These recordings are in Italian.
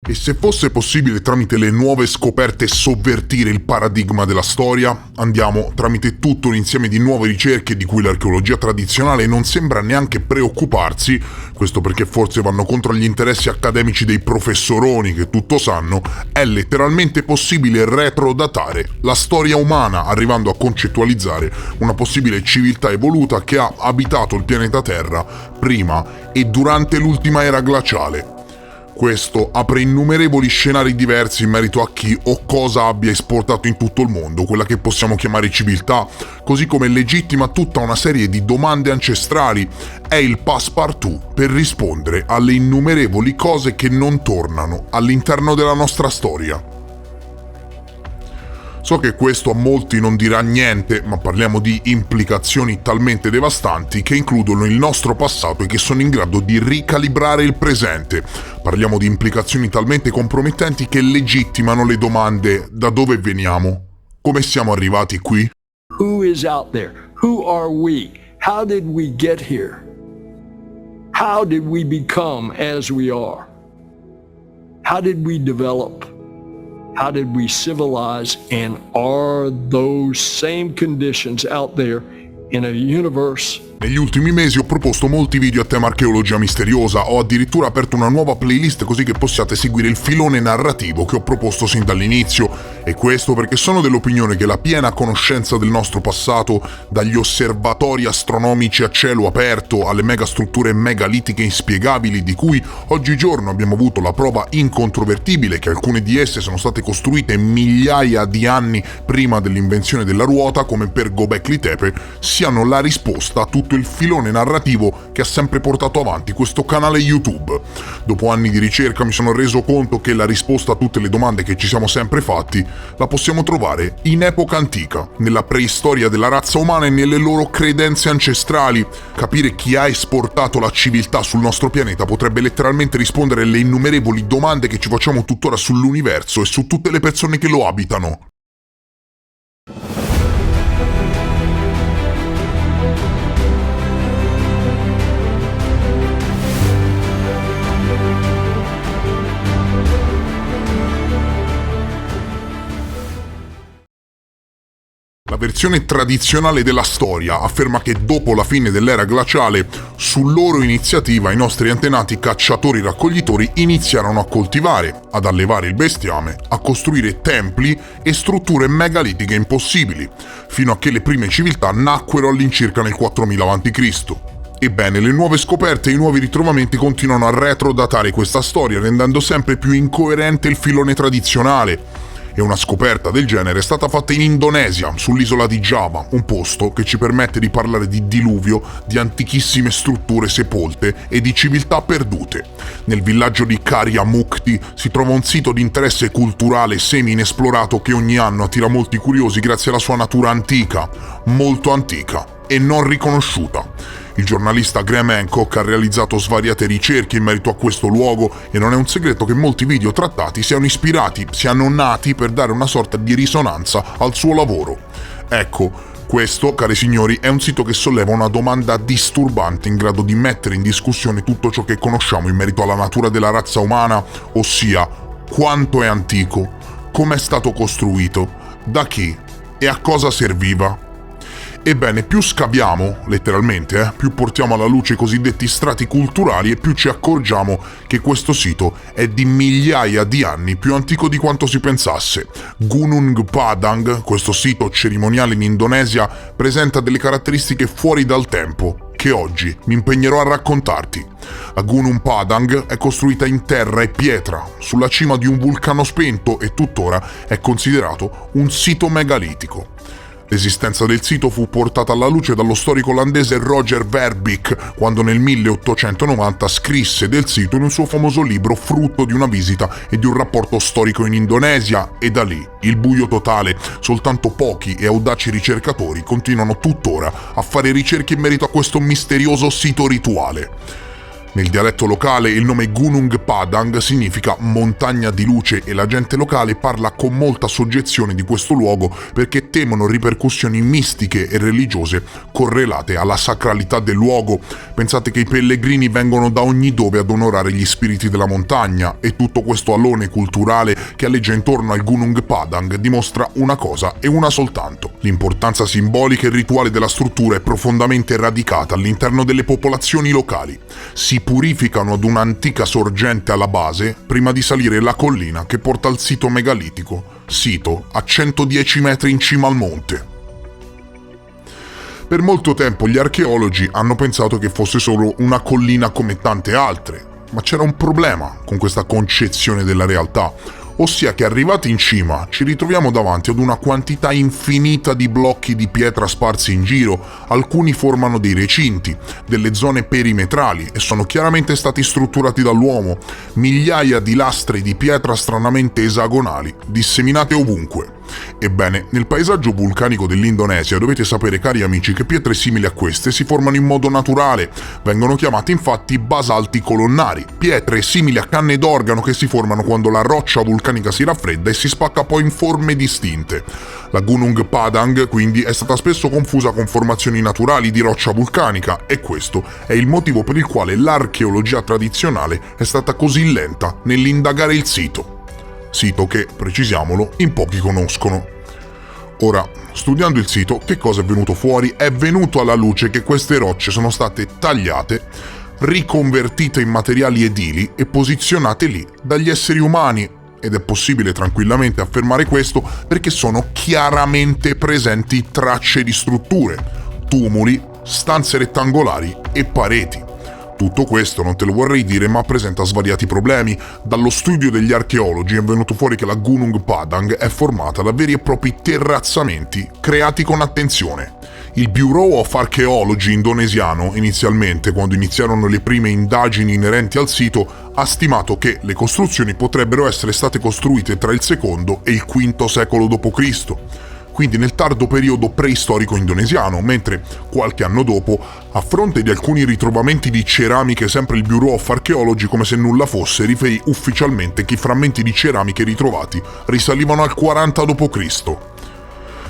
E se fosse possibile tramite le nuove scoperte sovvertire il paradigma della storia, andiamo tramite tutto un insieme di nuove ricerche di cui l'archeologia tradizionale non sembra neanche preoccuparsi, questo perché forse vanno contro gli interessi accademici dei professoroni che tutto sanno, è letteralmente possibile retrodatare la storia umana, arrivando a concettualizzare una possibile civiltà evoluta che ha abitato il pianeta Terra prima e durante l'ultima era glaciale. Questo apre innumerevoli scenari diversi in merito a chi o cosa abbia esportato in tutto il mondo, quella che possiamo chiamare civiltà, così come legittima tutta una serie di domande ancestrali. È il passepartout per rispondere alle innumerevoli cose che non tornano all'interno della nostra storia. So che questo a molti non dirà niente, ma parliamo di implicazioni talmente devastanti che includono il nostro passato e che sono in grado di ricalibrare il presente. Parliamo di implicazioni talmente compromettenti che legittimano le domande: da dove veniamo? Come siamo arrivati qui? Who is out there? Who are we? How did we get here? How did we become as we are? How did we develop? How did we civilize, and are those same conditions out there in a universe? Negli ultimi mesi ho proposto molti video a tema archeologia misteriosa, ho addirittura aperto una nuova playlist così che possiate seguire il filone narrativo che ho proposto sin dall'inizio, e questo perché sono dell'opinione che la piena conoscenza del nostro passato, dagli osservatori astronomici a cielo aperto alle megastrutture megalitiche inspiegabili di cui oggigiorno abbiamo avuto la prova incontrovertibile che alcune di esse sono state costruite migliaia di anni prima dell'invenzione della ruota, come per Göbekli Tepe, siano la risposta a tutto il filone narrativo che ha sempre portato avanti questo canale YouTube. Dopo anni di ricerca mi sono reso conto che la risposta a tutte le domande che ci siamo sempre fatti la possiamo trovare in epoca antica, nella preistoria della razza umana e nelle loro credenze ancestrali. Capire chi ha esportato la civiltà sul nostro pianeta potrebbe letteralmente rispondere alle innumerevoli domande che ci facciamo tuttora sull'universo e su tutte le persone che lo abitano. La versione tradizionale della storia afferma che dopo la fine dell'era glaciale, su loro iniziativa, i nostri antenati cacciatori-raccoglitori iniziarono a coltivare, ad allevare il bestiame, a costruire templi e strutture megalitiche impossibili, fino a che le prime civiltà nacquero all'incirca nel 4000 a.C. Ebbene, le nuove scoperte e i nuovi ritrovamenti continuano a retrodatare questa storia, rendendo sempre più incoerente il filone tradizionale. E una scoperta del genere è stata fatta in Indonesia, sull'isola di Giava, un posto che ci permette di parlare di diluvio, di antichissime strutture sepolte e di civiltà perdute. Nel villaggio di Karya Mukti si trova un sito di interesse culturale semi-inesplorato che ogni anno attira molti curiosi grazie alla sua natura antica, molto antica e non riconosciuta. Il giornalista Graham Hancock ha realizzato svariate ricerche in merito a questo luogo e non è un segreto che molti video trattati siano nati per dare una sorta di risonanza al suo lavoro. Ecco, questo, cari signori, è un sito che solleva una domanda disturbante in grado di mettere in discussione tutto ciò che conosciamo in merito alla natura della razza umana, ossia quanto è antico, come è stato costruito, da chi e a cosa serviva. Ebbene, più scaviamo, letteralmente, più portiamo alla luce i cosiddetti strati culturali e più ci accorgiamo che questo sito è di migliaia di anni più antico di quanto si pensasse. Gunung Padang, questo sito cerimoniale in Indonesia, presenta delle caratteristiche fuori dal tempo, che oggi mi impegnerò a raccontarti. La Gunung Padang è costruita in terra e pietra, sulla cima di un vulcano spento e tuttora è considerato un sito megalitico. L'esistenza del sito fu portata alla luce dallo storico olandese Roger Verbeek quando nel 1890 scrisse del sito in un suo famoso libro frutto di una visita e di un rapporto storico in Indonesia, e da lì il buio totale. Soltanto pochi e audaci ricercatori continuano tuttora a fare ricerche in merito a questo misterioso sito rituale. Nel dialetto locale il nome Gunung Padang significa montagna di luce e la gente locale parla con molta soggezione di questo luogo perché temono ripercussioni mistiche e religiose correlate alla sacralità del luogo. Pensate che i pellegrini vengono da ogni dove ad onorare gli spiriti della montagna e tutto questo alone culturale che alleggia intorno al Gunung Padang dimostra una cosa e una soltanto: l'importanza simbolica e rituale della struttura è profondamente radicata all'interno delle popolazioni locali. Si purificano ad un'antica sorgente alla base prima di salire la collina che porta al sito megalitico, sito a 110 metri in cima al monte. Per molto tempo gli archeologi hanno pensato che fosse solo una collina come tante altre, ma c'era un problema con questa concezione della realtà, ossia che arrivati in cima ci ritroviamo davanti ad una quantità infinita di blocchi di pietra sparsi in giro. Alcuni formano dei recinti, delle zone perimetrali e sono chiaramente stati strutturati dall'uomo, migliaia di lastre di pietra stranamente esagonali, disseminate ovunque. Ebbene, nel paesaggio vulcanico dell'Indonesia dovete sapere, cari amici, che pietre simili a queste si formano in modo naturale. Vengono chiamate infatti basalti colonnari, pietre simili a canne d'organo che si formano quando la roccia vulcanica si raffredda e si spacca poi in forme distinte. La Gunung Padang quindi è stata spesso confusa con formazioni naturali di roccia vulcanica e questo è il motivo per il quale l'archeologia tradizionale è stata così lenta nell'indagare il sito che, precisiamolo, in pochi conoscono. Ora, studiando il sito, che cosa è venuto fuori? È venuto alla luce che queste rocce sono state tagliate, riconvertite in materiali edili e posizionate lì dagli esseri umani, ed è possibile tranquillamente affermare questo perché sono chiaramente presenti tracce di strutture, tumuli, stanze rettangolari e pareti. Tutto questo non te lo vorrei dire, ma presenta svariati problemi. Dallo studio degli archeologi è venuto fuori che la Gunung Padang è formata da veri e propri terrazzamenti creati con attenzione. Il Bureau of Archaeology indonesiano, inizialmente, quando iniziarono le prime indagini inerenti al sito, ha stimato che le costruzioni potrebbero essere state costruite tra il secondo e il V secolo d.C., quindi nel tardo periodo preistorico indonesiano, mentre qualche anno dopo, a fronte di alcuni ritrovamenti di ceramiche, sempre il Bureau of Archaeology, come se nulla fosse, riferì ufficialmente che i frammenti di ceramiche ritrovati risalivano al 40 d.C.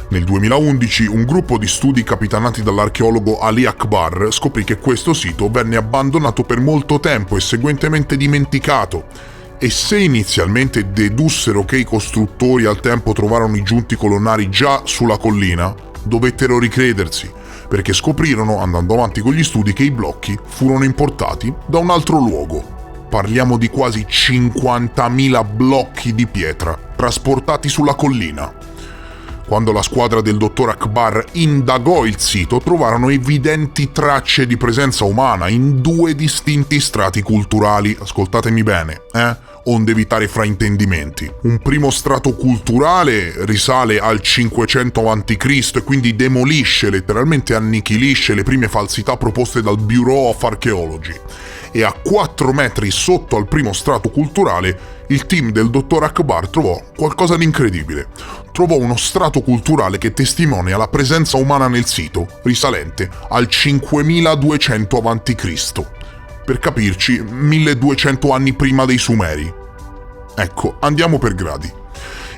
Nel 2011 un gruppo di studi capitanati dall'archeologo Ali Akbar scoprì che questo sito venne abbandonato per molto tempo e seguentemente dimenticato. E se inizialmente dedussero che i costruttori al tempo trovarono i giunti colonnari già sulla collina, dovettero ricredersi, perché scoprirono, andando avanti con gli studi, che i blocchi furono importati da un altro luogo. Parliamo di quasi 50.000 blocchi di pietra trasportati sulla collina. Quando la squadra del dottor Akbar indagò il sito, trovarono evidenti tracce di presenza umana in due distinti strati culturali. Ascoltatemi bene, onde evitare fraintendimenti. Un primo strato culturale risale al 500 a.C. e quindi demolisce, letteralmente annichilisce, le prime falsità proposte dal Bureau of Archaeology. E a 4 metri sotto al primo strato culturale, il team del dottor Akbar trovò qualcosa di incredibile. Trovò uno strato culturale che testimonia la presenza umana nel sito, risalente al 5200 a.C. Per capirci, 1200 anni prima dei Sumeri. Ecco, andiamo per gradi.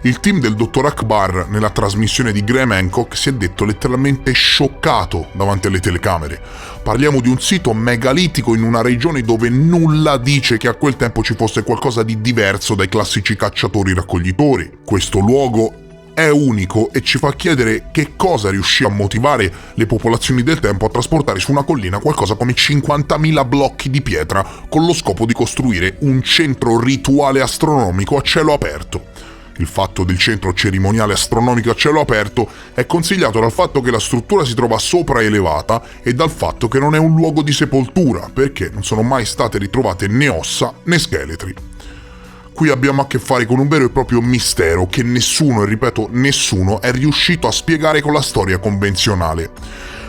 Il team del dottor Akbar, nella trasmissione di Graham Hancock, si è detto letteralmente scioccato davanti alle telecamere. Parliamo di un sito megalitico in una regione dove nulla dice che a quel tempo ci fosse qualcosa di diverso dai classici cacciatori-raccoglitori. Questo luogo è unico e ci fa chiedere che cosa riuscì a motivare le popolazioni del tempo a trasportare su una collina qualcosa come 50.000 blocchi di pietra con lo scopo di costruire un centro rituale astronomico a cielo aperto. Il fatto del centro cerimoniale astronomico a cielo aperto è consigliato dal fatto che la struttura si trova sopraelevata e dal fatto che non è un luogo di sepoltura, perché non sono mai state ritrovate né ossa né scheletri. Qui abbiamo a che fare con un vero e proprio mistero che nessuno, e ripeto nessuno, è riuscito a spiegare con la storia convenzionale.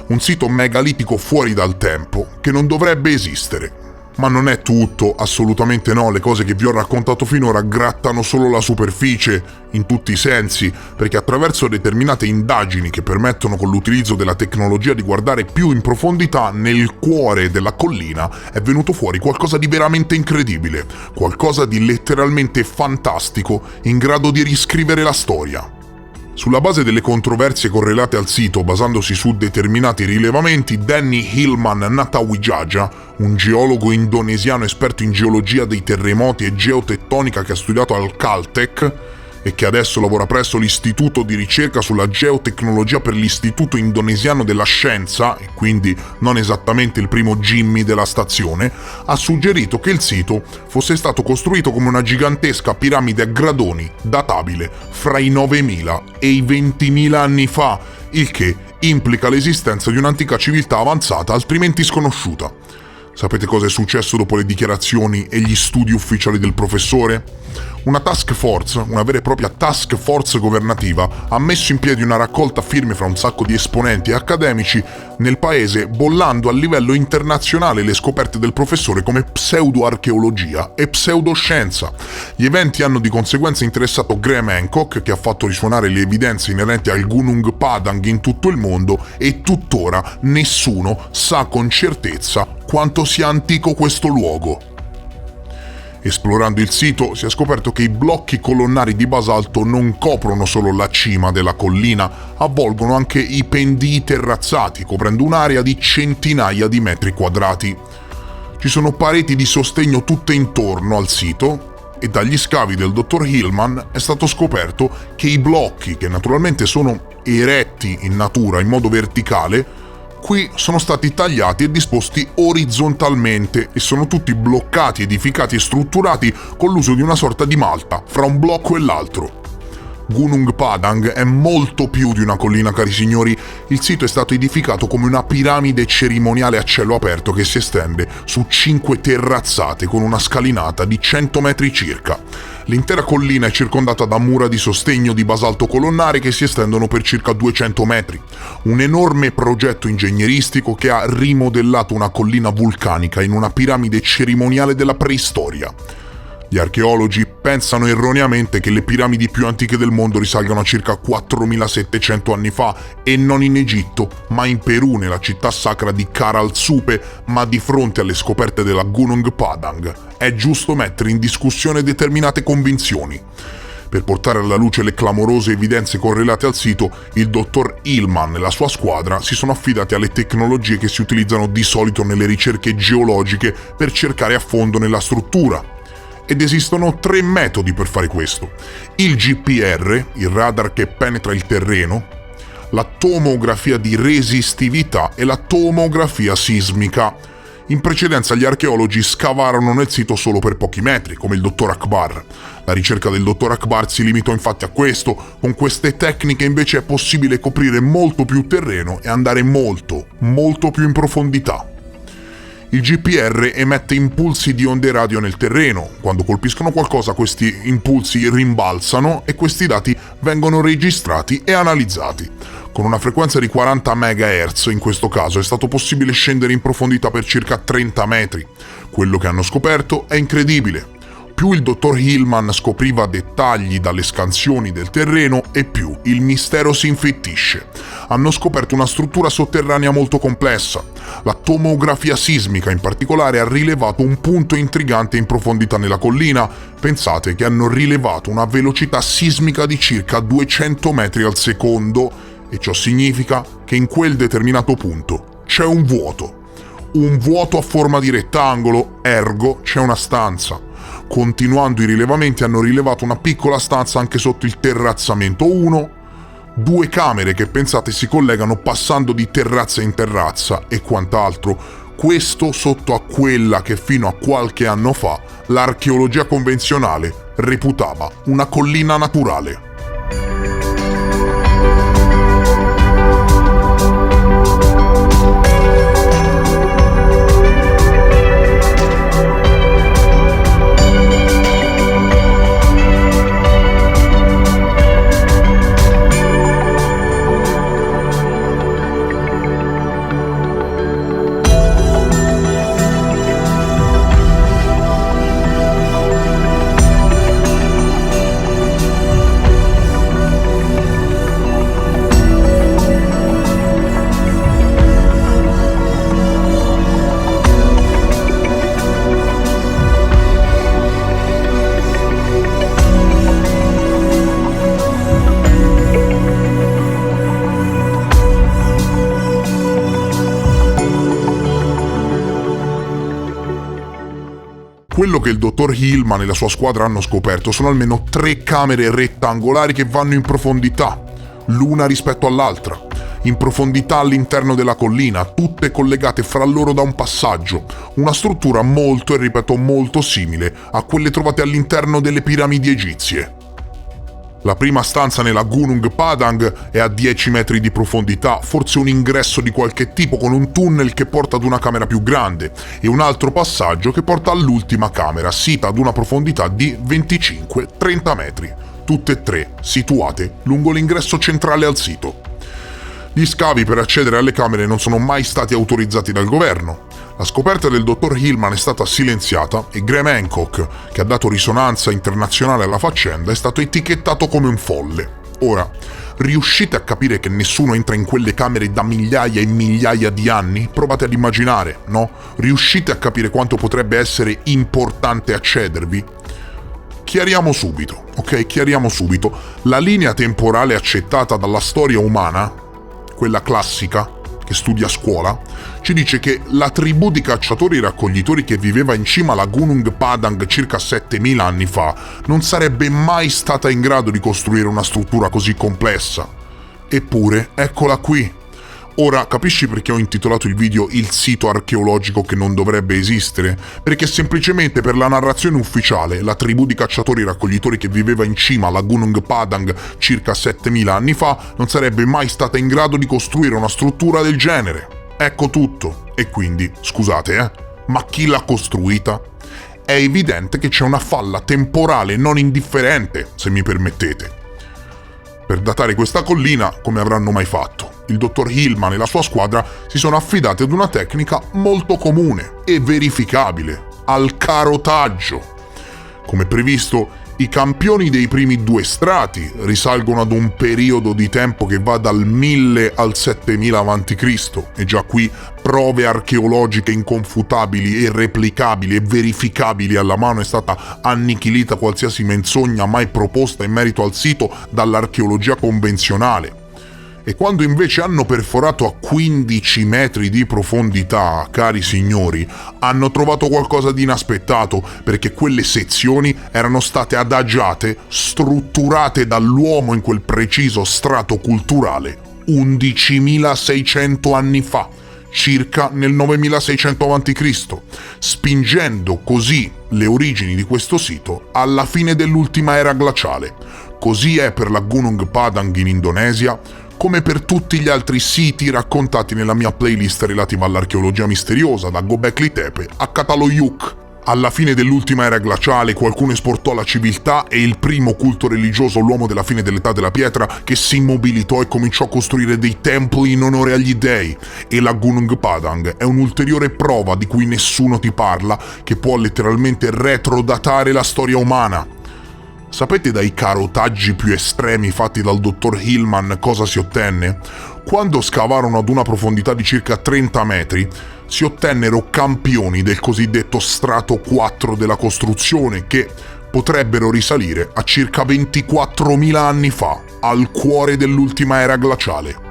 Un sito megalitico fuori dal tempo che non dovrebbe esistere. Ma non è tutto, assolutamente no, le cose che vi ho raccontato finora grattano solo la superficie, in tutti i sensi, perché attraverso determinate indagini che permettono con l'utilizzo della tecnologia di guardare più in profondità nel cuore della collina è venuto fuori qualcosa di veramente incredibile, qualcosa di letteralmente fantastico in grado di riscrivere la storia. Sulla base delle controversie correlate al sito, basandosi su determinati rilevamenti, Danny Hilman Natawijaja, un geologo indonesiano esperto in geologia dei terremoti e geotettonica che ha studiato al Caltech e che adesso lavora presso l'Istituto di ricerca sulla geotecnologia per l'Istituto Indonesiano della Scienza, e quindi non esattamente il primo Jimmy della stazione, ha suggerito che il sito fosse stato costruito come una gigantesca piramide a gradoni, databile fra i 9.000 e i 20.000 anni fa, il che implica l'esistenza di un'antica civiltà avanzata altrimenti sconosciuta. Sapete cosa è successo dopo le dichiarazioni e gli studi ufficiali del professore? Una task force, una vera e propria task force governativa, ha messo in piedi una raccolta firme fra un sacco di esponenti e accademici nel paese, bollando a livello internazionale le scoperte del professore come pseudoarcheologia e pseudoscienza. Gli eventi hanno di conseguenza interessato Graham Hancock, che ha fatto risuonare le evidenze inerenti al Gunung Padang in tutto il mondo, e tuttora nessuno sa con certezza quanto sia antico questo luogo. Esplorando il sito si è scoperto che i blocchi colonnari di basalto non coprono solo la cima della collina, avvolgono anche i pendii terrazzati, coprendo un'area di centinaia di metri quadrati. Ci sono pareti di sostegno tutte intorno al sito e dagli scavi del dottor Hillman è stato scoperto che i blocchi, che naturalmente sono eretti in natura in modo verticale, qui sono stati tagliati e disposti orizzontalmente e sono tutti bloccati, edificati e strutturati con l'uso di una sorta di malta fra un blocco e l'altro. Gunung Padang è molto più di una collina, cari signori. Il sito è stato edificato come una piramide cerimoniale a cielo aperto che si estende su 5 terrazzate con una scalinata di 100 metri circa. L'intera collina è circondata da mura di sostegno di basalto colonnare che si estendono per circa 200 metri. Un enorme progetto ingegneristico che ha rimodellato una collina vulcanica in una piramide cerimoniale della preistoria. Gli archeologi pensano erroneamente che le piramidi più antiche del mondo risalgano a circa 4700 anni fa e non in Egitto, ma in Perù, nella città sacra di Caral Supe, ma di fronte alle scoperte della Gunung Padang è giusto mettere in discussione determinate convinzioni. Per portare alla luce le clamorose evidenze correlate al sito, il dottor Hillman e la sua squadra si sono affidati alle tecnologie che si utilizzano di solito nelle ricerche geologiche per cercare a fondo nella struttura. Ed esistono 3 metodi per fare questo: il GPR, il radar che penetra il terreno, la tomografia di resistività e la tomografia sismica. In precedenza gli archeologi scavarono nel sito solo per pochi metri, come il dottor Akbar. La ricerca del dottor Akbar si limitò infatti a questo. Con queste tecniche invece è possibile coprire molto più terreno e andare molto più in profondità. Il GPR emette impulsi di onde radio nel terreno. Quando colpiscono qualcosa, questi impulsi rimbalzano e questi dati vengono registrati e analizzati. Con una frequenza di 40 MHz, in questo caso, è stato possibile scendere in profondità per circa 30 metri. Quello che hanno scoperto è incredibile. Più il dottor Hillman scopriva dettagli dalle scansioni del terreno e più il mistero si infittisce. Hanno scoperto una struttura sotterranea molto complessa. La tomografia sismica in particolare ha rilevato un punto intrigante in profondità nella collina. Pensate che hanno rilevato una velocità sismica di circa 200 metri al secondo e ciò significa che in quel determinato punto c'è un vuoto a forma di rettangolo, ergo c'è una stanza. Continuando i rilevamenti hanno rilevato una piccola stanza anche sotto il terrazzamento 1, 2 camere che pensate si collegano passando di terrazza in terrazza e quant'altro, questo sotto a quella che fino a qualche anno fa l'archeologia convenzionale reputava una collina naturale. Quello che il dottor Hillman e la sua squadra hanno scoperto sono almeno 3 camere rettangolari che vanno in profondità, l'una rispetto all'altra, in profondità all'interno della collina, tutte collegate fra loro da un passaggio, una struttura molto, e ripeto molto simile a quelle trovate all'interno delle piramidi egizie. La prima stanza nella Gunung Padang è a 10 metri di profondità, forse un ingresso di qualche tipo con un tunnel che porta ad una camera più grande e un altro passaggio che porta all'ultima camera, sita ad una profondità di 25-30 metri, tutte e 3 situate lungo l'ingresso centrale al sito. Gli scavi per accedere alle camere non sono mai stati autorizzati dal governo. La scoperta del dottor Hillman è stata silenziata e Graham Hancock, che ha dato risonanza internazionale alla faccenda, è stato etichettato come un folle. Ora, riuscite a capire che nessuno entra in quelle camere da migliaia e migliaia di anni? Provate ad immaginare, no? Riuscite a capire quanto potrebbe essere importante accedervi? Chiariamo subito, ok? Chiariamo subito. La linea temporale accettata dalla storia umana, quella classica, che studia a scuola, ci dice che la tribù di cacciatori-raccoglitori che viveva in cima alla Gunung Padang circa 7000 anni fa non sarebbe mai stata in grado di costruire una struttura così complessa. Eppure, eccola qui. Ora capisci perché ho intitolato il video "Il sito archeologico che non dovrebbe esistere"? Perché semplicemente per la narrazione ufficiale la tribù di cacciatori-raccoglitori che viveva in cima alla Gunung Padang circa 7000 anni fa non sarebbe mai stata in grado di costruire una struttura del genere. Ecco tutto. E quindi, scusate, ma chi l'ha costruita? È evidente che c'è una falla temporale non indifferente, se mi permettete. Per datare questa collina, come avranno mai fatto? Il dottor Hillman e la sua squadra si sono affidati ad una tecnica molto comune e verificabile, al carotaggio. Come previsto, i campioni dei primi 2 strati risalgono ad un periodo di tempo che va dal 1000 al 7000 a.C. e già qui prove archeologiche inconfutabili e replicabili e verificabili alla mano. È stata annichilita qualsiasi menzogna mai proposta in merito al sito dall'archeologia convenzionale. E quando invece hanno perforato a 15 metri di profondità, cari signori, hanno trovato qualcosa di inaspettato, perché quelle sezioni erano state adagiate, strutturate dall'uomo in quel preciso strato culturale 11.600 anni fa, circa nel 9600 a.C., spingendo così le origini di questo sito alla fine dell'ultima era glaciale. Così è per la Gunung Padang in Indonesia, come per tutti gli altri siti raccontati nella mia playlist relativa all'archeologia misteriosa, da Göbekli Tepe a Çatalhöyük. Alla fine dell'ultima era glaciale qualcuno esportò la civiltà e il primo culto religioso, l'uomo della fine dell'età della pietra, che si immobilitò e cominciò a costruire dei templi in onore agli dei. E la Gunung Padang è un'ulteriore prova di cui nessuno ti parla, che può letteralmente retrodatare la storia umana. Sapete dai carotaggi più estremi fatti dal dottor Hillman cosa si ottenne? Quando scavarono ad una profondità di circa 30 metri, si ottennero campioni del cosiddetto strato 4 della costruzione che potrebbero risalire a circa 24.000 anni fa, al cuore dell'ultima era glaciale.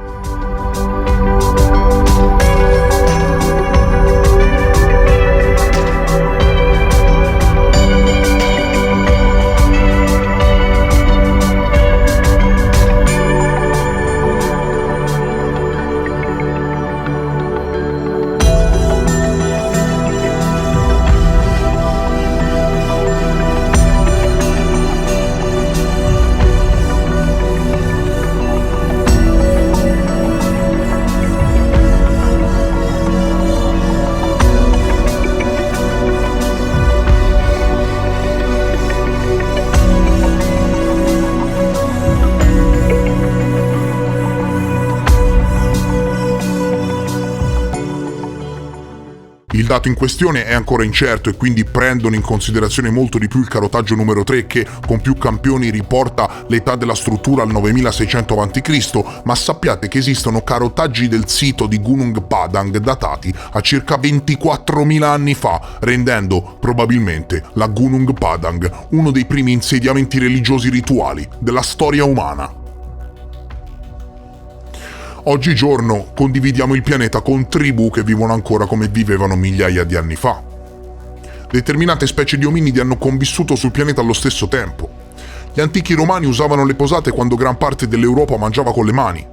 Il dato in questione è ancora incerto e quindi prendono in considerazione molto di più il carotaggio numero 3 che con più campioni riporta l'età della struttura al 9600 a.C., ma sappiate che esistono carotaggi del sito di Gunung Padang datati a circa 24.000 anni fa, rendendo probabilmente la Gunung Padang uno dei primi insediamenti religiosi rituali della storia umana. Oggigiorno condividiamo il pianeta con tribù che vivono ancora come vivevano migliaia di anni fa. Determinate specie di ominidi hanno convissuto sul pianeta allo stesso tempo. Gli antichi romani usavano le posate quando gran parte dell'Europa mangiava con le mani.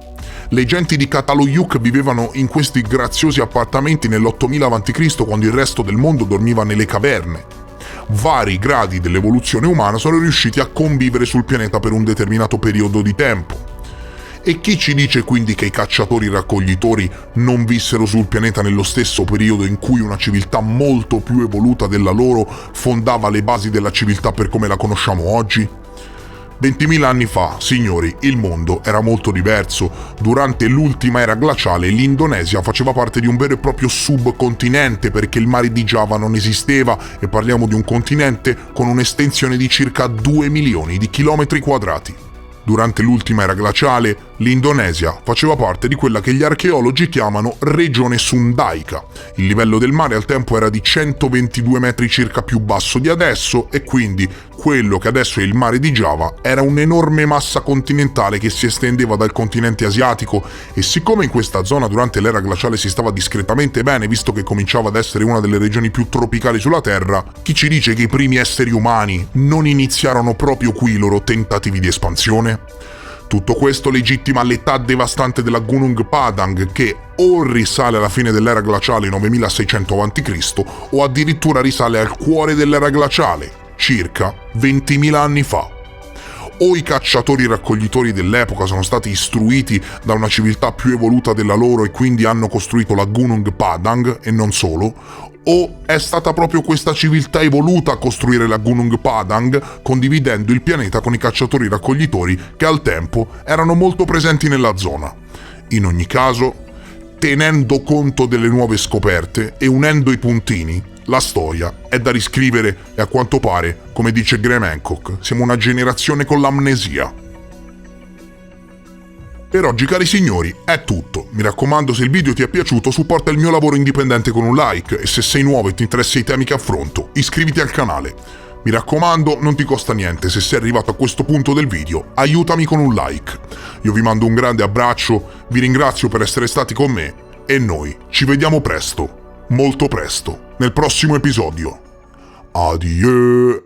Le genti di Cataluyuk vivevano in questi graziosi appartamenti nell'8000 a.C. quando il resto del mondo dormiva nelle caverne. Vari gradi dell'evoluzione umana sono riusciti a convivere sul pianeta per un determinato periodo di tempo. E chi ci dice quindi che i cacciatori-raccoglitori non vissero sul pianeta nello stesso periodo in cui una civiltà molto più evoluta della loro fondava le basi della civiltà per come la conosciamo oggi? 20.000 anni fa, signori, il mondo era molto diverso. Durante l'ultima era glaciale l'Indonesia faceva parte di un vero e proprio subcontinente perché il mare di Giava non esisteva e parliamo di un continente con un'estensione di circa 2 milioni di chilometri quadrati. Durante l'ultima era glaciale, l'Indonesia faceva parte di quella che gli archeologi chiamano regione Sundaica. Il livello del mare al tempo era di 122 metri circa più basso di adesso e quindi quello che adesso è il mare di Giava era un'enorme massa continentale che si estendeva dal continente asiatico e siccome in questa zona durante l'era glaciale si stava discretamente bene visto che cominciava ad essere una delle regioni più tropicali sulla Terra, chi ci dice che i primi esseri umani non iniziarono proprio qui i loro tentativi di espansione? Tutto questo legittima l'età devastante della Gunung Padang che o risale alla fine dell'era glaciale 9600 a.C. o addirittura risale al cuore dell'era glaciale, circa 20.000 anni fa. O i cacciatori-raccoglitori dell'epoca sono stati istruiti da una civiltà più evoluta della loro e quindi hanno costruito la Gunung Padang e non solo, o è stata proprio questa civiltà evoluta a costruire la Gunung Padang, condividendo il pianeta con i cacciatori-raccoglitori che al tempo erano molto presenti nella zona. In ogni caso, tenendo conto delle nuove scoperte e unendo i puntini, la storia è da riscrivere e a quanto pare, come dice Graham Hancock, siamo una generazione con l'amnesia. Per oggi, cari signori, è tutto. Mi raccomando, se il video ti è piaciuto, supporta il mio lavoro indipendente con un like e se sei nuovo e ti interessano i temi che affronto, iscriviti al canale. Mi raccomando, non ti costa niente, se sei arrivato a questo punto del video, aiutami con un like. Io vi mando un grande abbraccio, vi ringrazio per essere stati con me e noi ci vediamo presto, molto presto, nel prossimo episodio. Adieu!